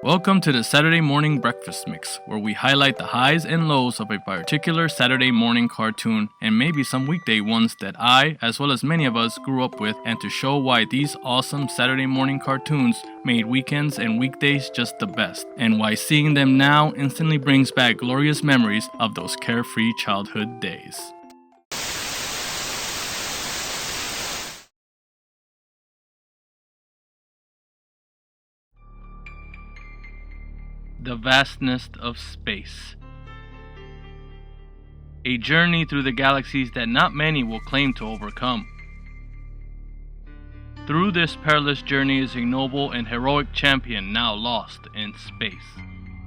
Welcome to the Saturday Morning Breakfast Mix, where we highlight the highs and lows of a particular Saturday morning cartoon and maybe some weekday ones that I, as well as many of us, grew up with, and to show why these awesome Saturday morning cartoons made weekends and weekdays just the best, and why seeing them now instantly brings back glorious memories of those carefree childhood days. The vastness of space. A journey through the galaxies that not many will claim to overcome. Through this perilous journey is a noble and heroic champion now lost in space,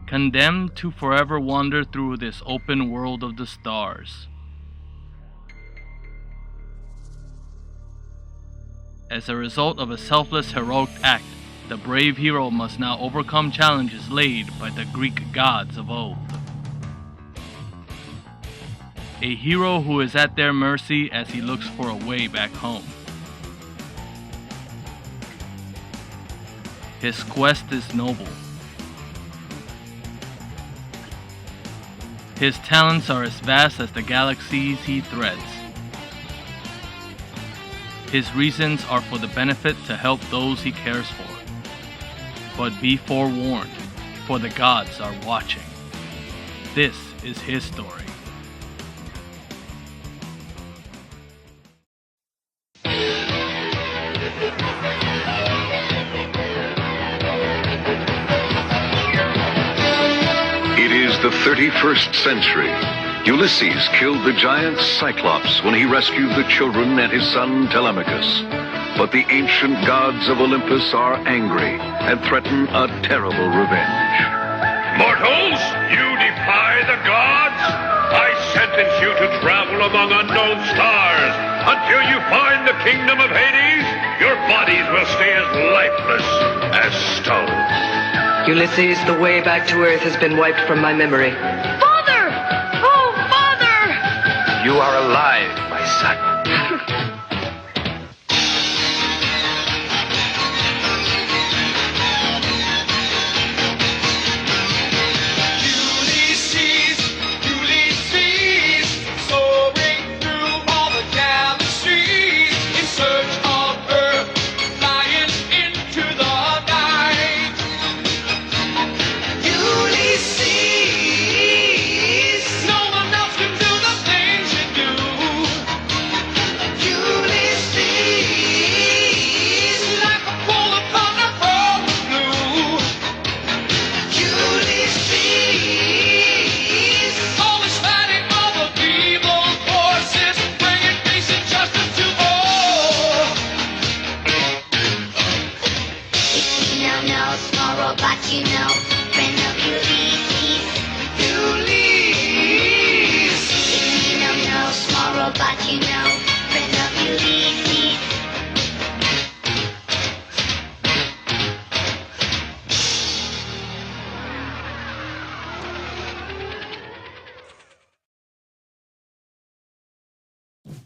condemned to forever wander through this open world of the stars. As a result of a selfless heroic act, the brave hero must now overcome challenges laid by the Greek gods of old. A hero who is at their mercy as he looks for a way back home. His quest is noble. His talents are as vast as the galaxies he threads. His reasons are for the benefit to help those he cares for. But be forewarned, for the gods are watching. This is his story. It is the 31st century. Ulysses killed the giant Cyclops when he rescued the children and his son Telemachus. But the ancient gods of Olympus are angry and threaten a terrible revenge. Mortals, you defy the gods? I sentence you to travel among unknown stars. Until you find the kingdom of Hades, your bodies will stay as lifeless as stones. Ulysses, the way back to Earth has been wiped from my memory. Father! Oh, Father! You are alive, my son.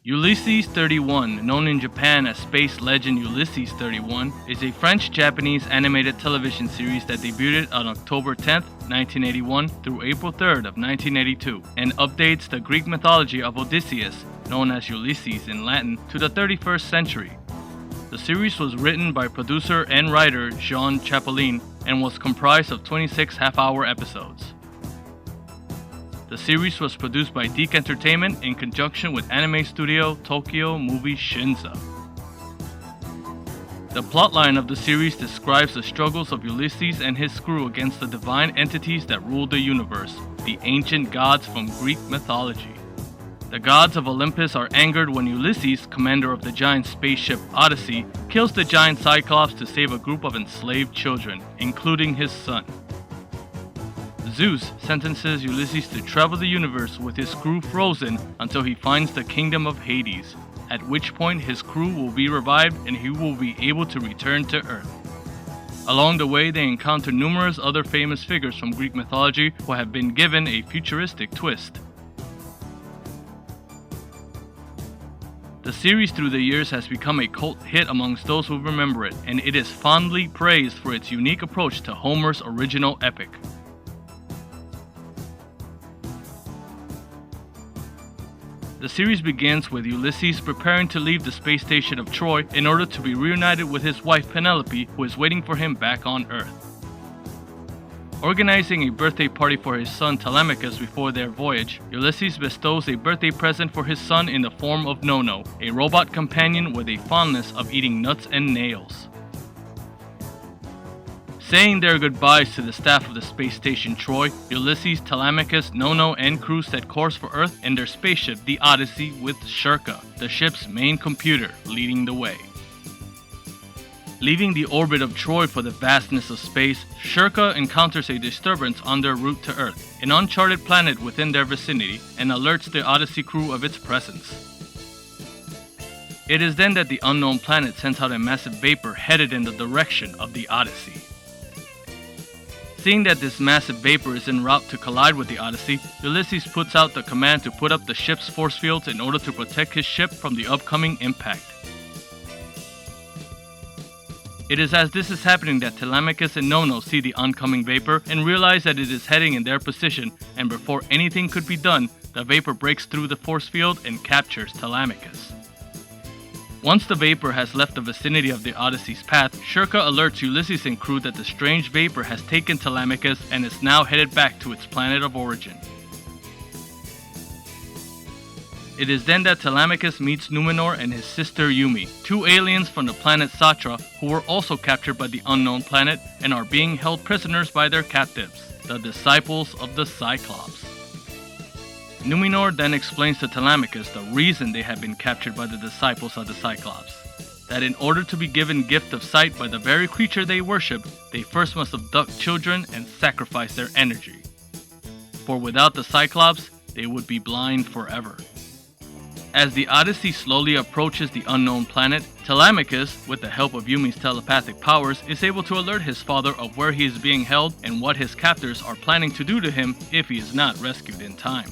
Ulysses 31, known in Japan as space legend Ulysses 31, is a French-Japanese animated television series that debuted on October 10, 1981 through April 3rd of 1982, and updates the Greek mythology of Odysseus, known as Ulysses in Latin, to the 31st century. The series was written by producer and writer Jean Chapolin and was comprised of 26 half-hour episodes. The series was produced by DiC Entertainment in conjunction with anime studio Tokyo Movie Shinza. The plotline of the series describes the struggles of Ulysses and his crew against the divine entities that rule the universe, the ancient gods from Greek mythology. The gods of Olympus are angered when Ulysses, commander of the giant spaceship Odyssey, kills the giant Cyclops to save a group of enslaved children, including his son. Zeus sentences Ulysses to travel the universe with his crew frozen until he finds the kingdom of Hades, at which point his crew will be revived and he will be able to return to Earth. Along the way, they encounter numerous other famous figures from Greek mythology who have been given a futuristic twist. The series through the years has become a cult hit amongst those who remember it, and it is fondly praised for its unique approach to Homer's original epic. The series begins with Ulysses preparing to leave the space station of Troy in order to be reunited with his wife Penelope, who is waiting for him back on Earth. Organizing a birthday party for his son Telemachus before their voyage, Ulysses bestows a birthday present for his son in the form of Nono, a robot companion with a fondness of eating nuts and nails. Saying their goodbyes to the staff of the space station Troy, Ulysses, Telemachus, Nono, and crew set course for Earth in their spaceship, the Odyssey, with Shirka, the ship's main computer, leading the way. Leaving the orbit of Troy for the vastness of space, Shirka encounters a disturbance on their route to Earth, an uncharted planet within their vicinity, and alerts the Odyssey crew of its presence. It is then that the unknown planet sends out a massive vapor headed in the direction of the Odyssey. Seeing that this massive vapor is en route to collide with the Odyssey, Ulysses puts out the command to put up the ship's force fields in order to protect his ship from the upcoming impact. It is as this is happening that Telemachus and Nono see the oncoming vapor and realize that it is heading in their position, and before anything could be done, the vapor breaks through the force field and captures Telemachus. Once the vapor has left the vicinity of the Odyssey's path, Shirka alerts Ulysses and crew that the strange vapor has taken Telemachus and is now headed back to its planet of origin. It is then that Telemachus meets Numenor and his sister Yumi, two aliens from the planet Satra who were also captured by the unknown planet and are being held prisoners by their captives, the disciples of the Cyclops. Numenor then explains to Telemachus the reason they had been captured by the disciples of the Cyclops, that in order to be given gift of sight by the very creature they worship, they first must abduct children and sacrifice their energy. For without the Cyclops, they would be blind forever. As the Odyssey slowly approaches the unknown planet, Telemachus, with the help of Yumi's telepathic powers, is able to alert his father of where he is being held and what his captors are planning to do to him if he is not rescued in time.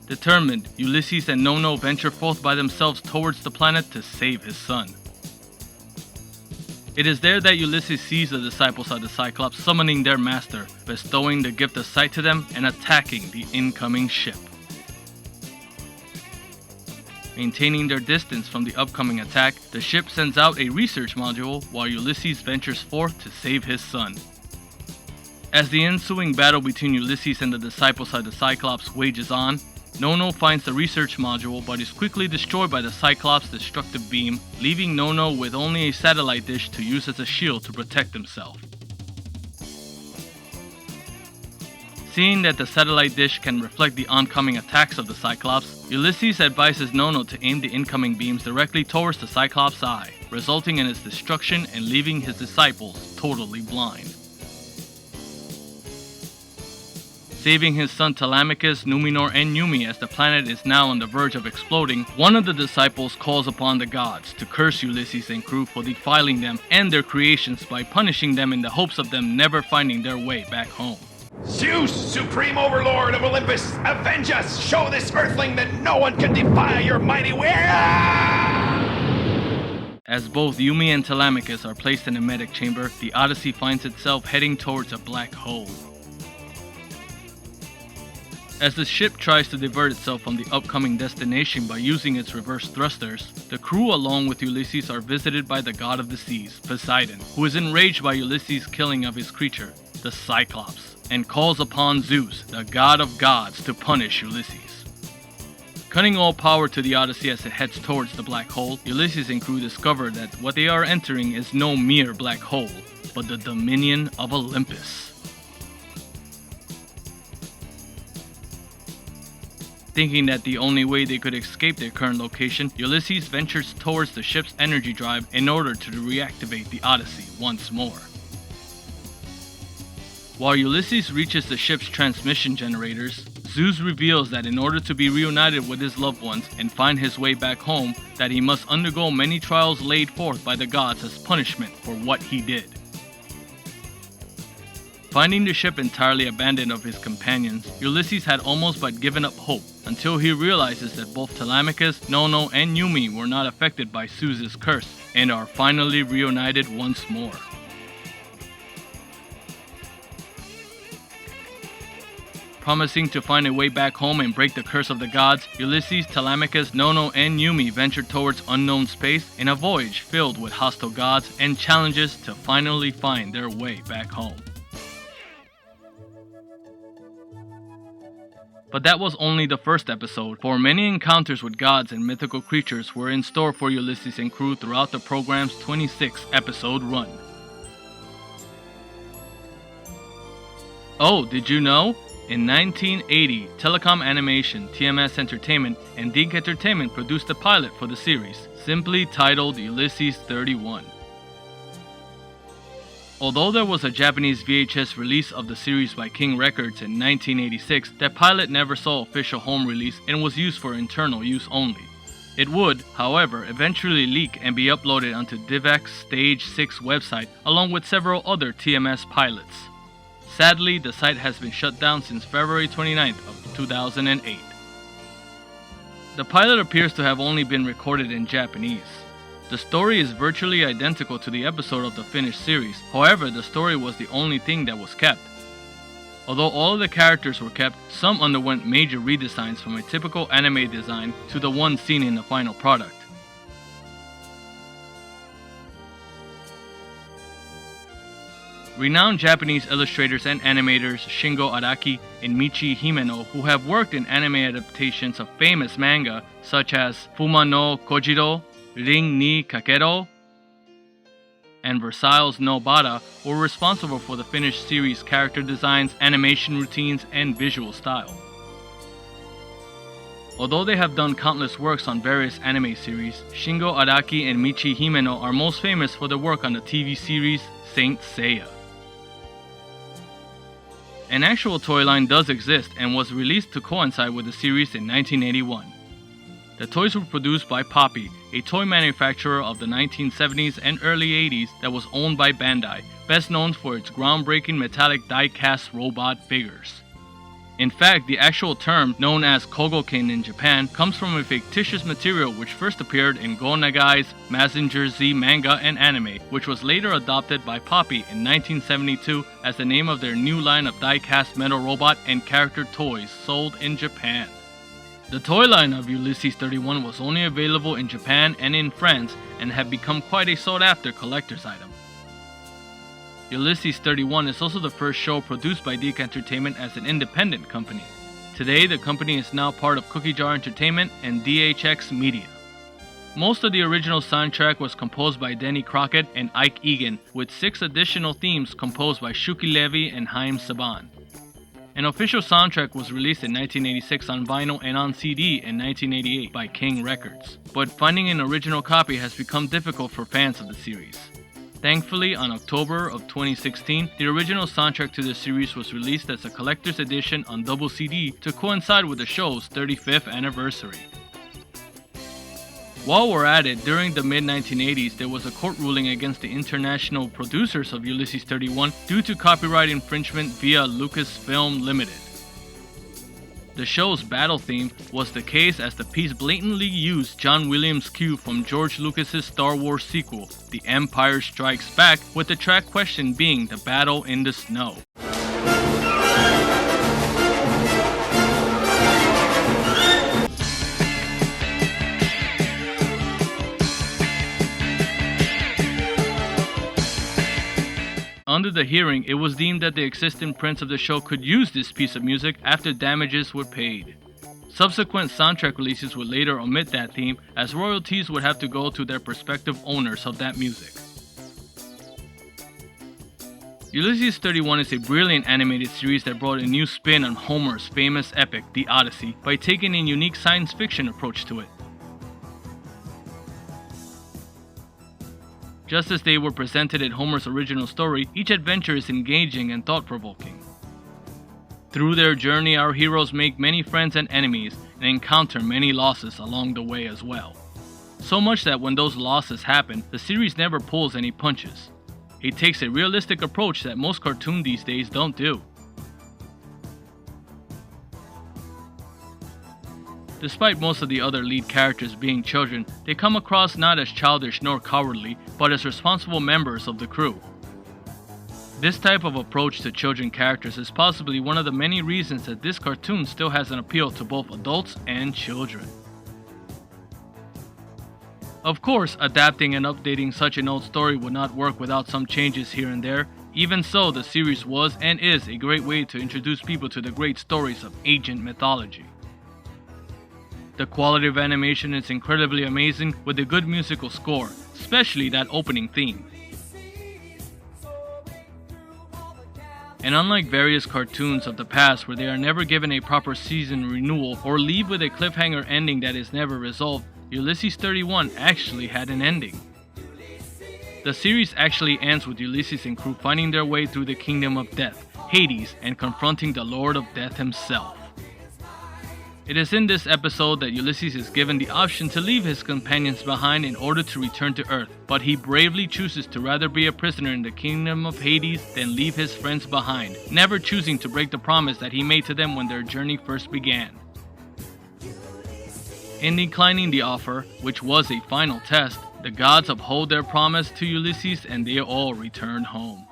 Determined, Ulysses and Nono venture forth by themselves towards the planet to save his son. It is there that Ulysses sees the disciples of the Cyclops summoning their master, bestowing the gift of sight to them and attacking the incoming ship. Maintaining their distance from the upcoming attack, the ship sends out a research module while Ulysses ventures forth to save his son. As the ensuing battle between Ulysses and the disciples of the Cyclops wages on, Nono finds the research module but is quickly destroyed by the Cyclops' destructive beam, leaving Nono with only a satellite dish to use as a shield to protect himself. Seeing that the satellite dish can reflect the oncoming attacks of the Cyclops, Ulysses advises Nono to aim the incoming beams directly towards the Cyclops' eye, resulting in its destruction and leaving his disciples totally blind. Saving his son Telemachus, Numenor, and Yumi as the planet is now on the verge of exploding, one of the disciples calls upon the gods to curse Ulysses and crew for defiling them and their creations by punishing them in the hopes of them never finding their way back home. Zeus, supreme overlord of Olympus, avenge us! Show this earthling that no one can defy your mighty will! As both Yumi and Telemachus are placed in a medic chamber, the Odyssey finds itself heading towards a black hole. As the ship tries to divert itself from the upcoming destination by using its reverse thrusters, the crew along with Ulysses are visited by the god of the seas, Poseidon, who is enraged by Ulysses' killing of his creature, the Cyclops, and calls upon Zeus, the god of gods, to punish Ulysses. Cutting all power to the Odyssey as it heads towards the black hole, Ulysses and crew discover that what they are entering is no mere black hole, but the dominion of Olympus. Thinking that the only way they could escape their current location, Ulysses ventures towards the ship's energy drive in order to reactivate the Odyssey once more. While Ulysses reaches the ship's transmission generators, Zeus reveals that in order to be reunited with his loved ones and find his way back home, that he must undergo many trials laid forth by the gods as punishment for what he did. Finding the ship entirely abandoned of his companions, Ulysses had almost but given up hope, until he realizes that both Telemachus, Nono, and Yumi were not affected by Zeus's curse, and are finally reunited once more. Promising to find a way back home and break the curse of the gods, Ulysses, Telemachus, Nono, and Yumi venture towards unknown space in a voyage filled with hostile gods and challenges to finally find their way back home. But that was only the first episode, for many encounters with gods and mythical creatures were in store for Ulysses and crew throughout the program's 26-episode run. Oh, did you know? In 1980, Telecom Animation, TMS Entertainment, and Dink Entertainment produced a pilot for the series, simply titled Ulysses 31. Although there was a Japanese VHS release of the series by King Records in 1986, that pilot never saw official home release and was used for internal use only. It would, however, eventually leak and be uploaded onto DivX's Stage 6 website along with several other TMS pilots. Sadly, the site has been shut down since February 29th of 2008. The pilot appears to have only been recorded in Japanese. The story is virtually identical to the episode of the finished series, however the story was the only thing that was kept. Although all of the characters were kept, some underwent major redesigns from a typical anime design to the one seen in the final product. Renowned Japanese illustrators and animators Shingo Araki and Michi Himeno, who have worked in anime adaptations of famous manga such as Fuma no Kojiro, Ring ni Kakero, and Versailles no Bara, were responsible for the finished series' character designs, animation routines, and visual style. Although they have done countless works on various anime series, Shingo Araki and Michi Himeno are most famous for their work on the TV series Saint Seiya. An actual toy line does exist and was released to coincide with the series in 1981. The toys were produced by Poppy, a toy manufacturer of the 1970s and early 80s that was owned by Bandai, best known for its groundbreaking metallic die-cast robot figures. In fact, the actual term, known as Kogokin in Japan, comes from a fictitious material which first appeared in Go Nagai's Mazinger Z manga and anime, which was later adopted by Poppy in 1972 as the name of their new line of die-cast metal robot and character toys sold in Japan. The toy line of Ulysses 31 was only available in Japan and in France and had become quite a sought-after collector's item. Ulysses 31 is also the first show produced by Dink Entertainment as an independent company. Today, the company is now part of Cookie Jar Entertainment and DHX Media. Most of the original soundtrack was composed by Denny Crockett and Ike Egan, with 6 additional themes composed by Shuki Levy and Haim Saban. An official soundtrack was released in 1986 on vinyl and on CD in 1988 by King Records, but finding an original copy has become difficult for fans of the series. Thankfully, on October of 2016, the original soundtrack to the series was released as a collector's edition on double CD to coincide with the show's 35th anniversary. While we're at it, during the mid-1980s, there was a court ruling against the international producers of Ulysses 31 due to copyright infringement via Lucasfilm Limited. The show's battle theme was the case as the piece blatantly used John Williams' cue from George Lucas's Star Wars sequel, The Empire Strikes Back, with the track question being the battle in the snow. Under the hearing, it was deemed that the existing prints of the show could use this piece of music after damages were paid. Subsequent soundtrack releases would later omit that theme, as royalties would have to go to their prospective owners of that music. Ulysses 31 is a brilliant animated series that brought a new spin on Homer's famous epic, The Odyssey, by taking a unique science fiction approach to it. Just as they were presented in Homer's original story, each adventure is engaging and thought-provoking. Through their journey, our heroes make many friends and enemies, and encounter many losses along the way as well. So much that when those losses happen, the series never pulls any punches. It takes a realistic approach that most cartoons these days don't do. Despite most of the other lead characters being children, they come across not as childish nor cowardly, but as responsible members of the crew. This type of approach to children characters is possibly one of the many reasons that this cartoon still has an appeal to both adults and children. Of course, adapting and updating such an old story would not work without some changes here and there. Even so, the series was and is a great way to introduce people to the great stories of ancient mythology. The quality of animation is incredibly amazing with a good musical score, especially that opening theme. And unlike various cartoons of the past where they are never given a proper season renewal or leave with a cliffhanger ending that is never resolved, Ulysses 31 actually had an ending. The series actually ends with Ulysses and crew finding their way through the kingdom of death, Hades, and confronting the Lord of Death himself. It is in this episode that Ulysses is given the option to leave his companions behind in order to return to Earth, but he bravely chooses to rather be a prisoner in the kingdom of Hades than leave his friends behind, never choosing to break the promise that he made to them when their journey first began. In declining the offer, which was a final test, the gods uphold their promise to Ulysses and they all return home.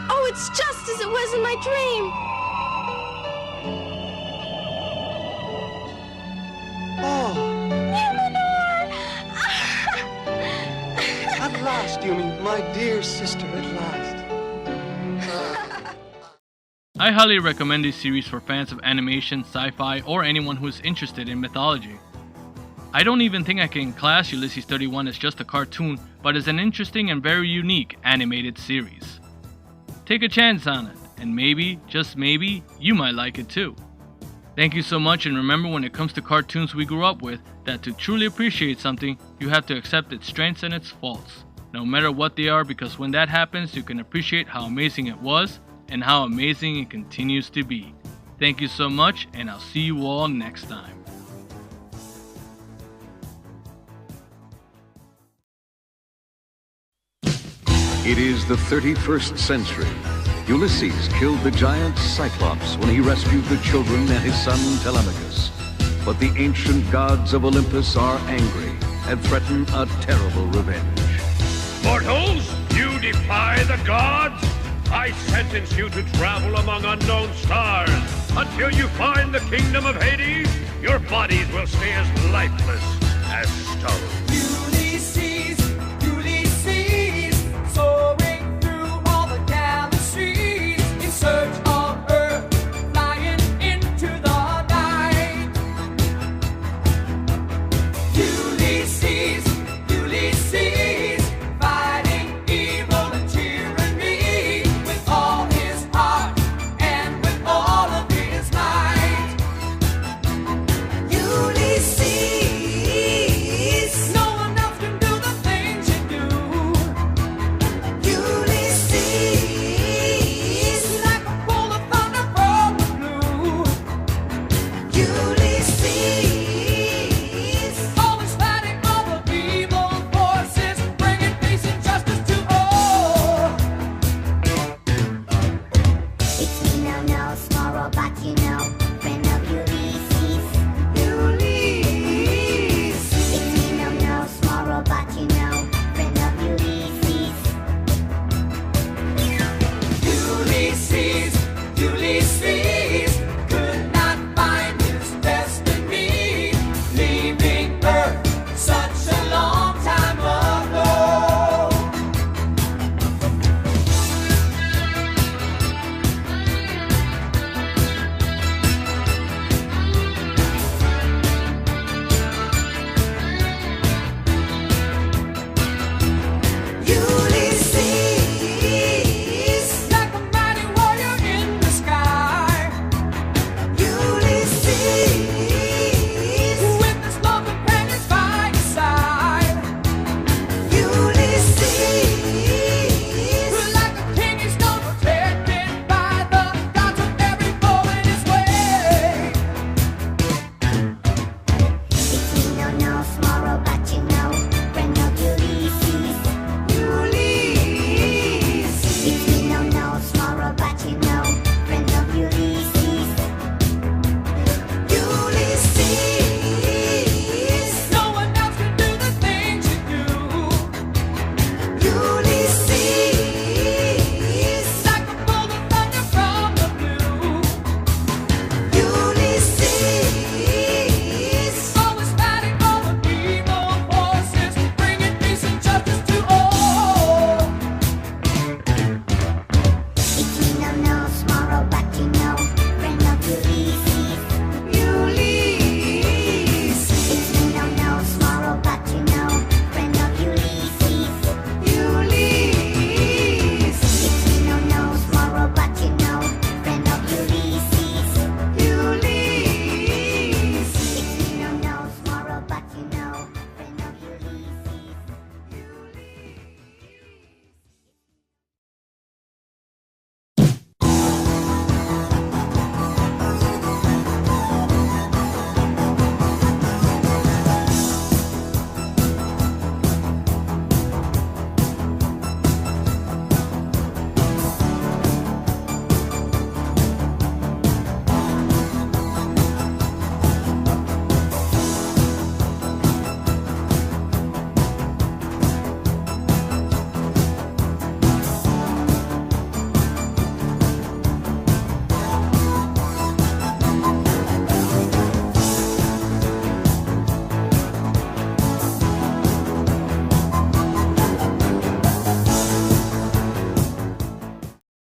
Oh, it's just as it was in my dream. At last, Yumi, my dear sister, at last. I highly recommend this series for fans of animation, sci-fi, or anyone who is interested in mythology. I don't even think I can class Ulysses 31 as just a cartoon, but as an interesting and very unique animated series. Take a chance on it, and maybe, just maybe, you might like it too. Thank you so much, and remember when it comes to cartoons we grew up with, that to truly appreciate something, you have to accept its strengths and its faults, no matter what they are, because when that happens, you can appreciate how amazing it was, and how amazing it continues to be. Thank you so much, and I'll see you all next time. It is the 31st century. Ulysses killed the giant Cyclops when he rescued the children and his son Telemachus. But the ancient gods of Olympus are angry and threaten a terrible revenge. Mortals, you defy the gods? I sentence you to travel among unknown stars. Until you find the kingdom of Hades, your bodies will stay as lifeless as stone.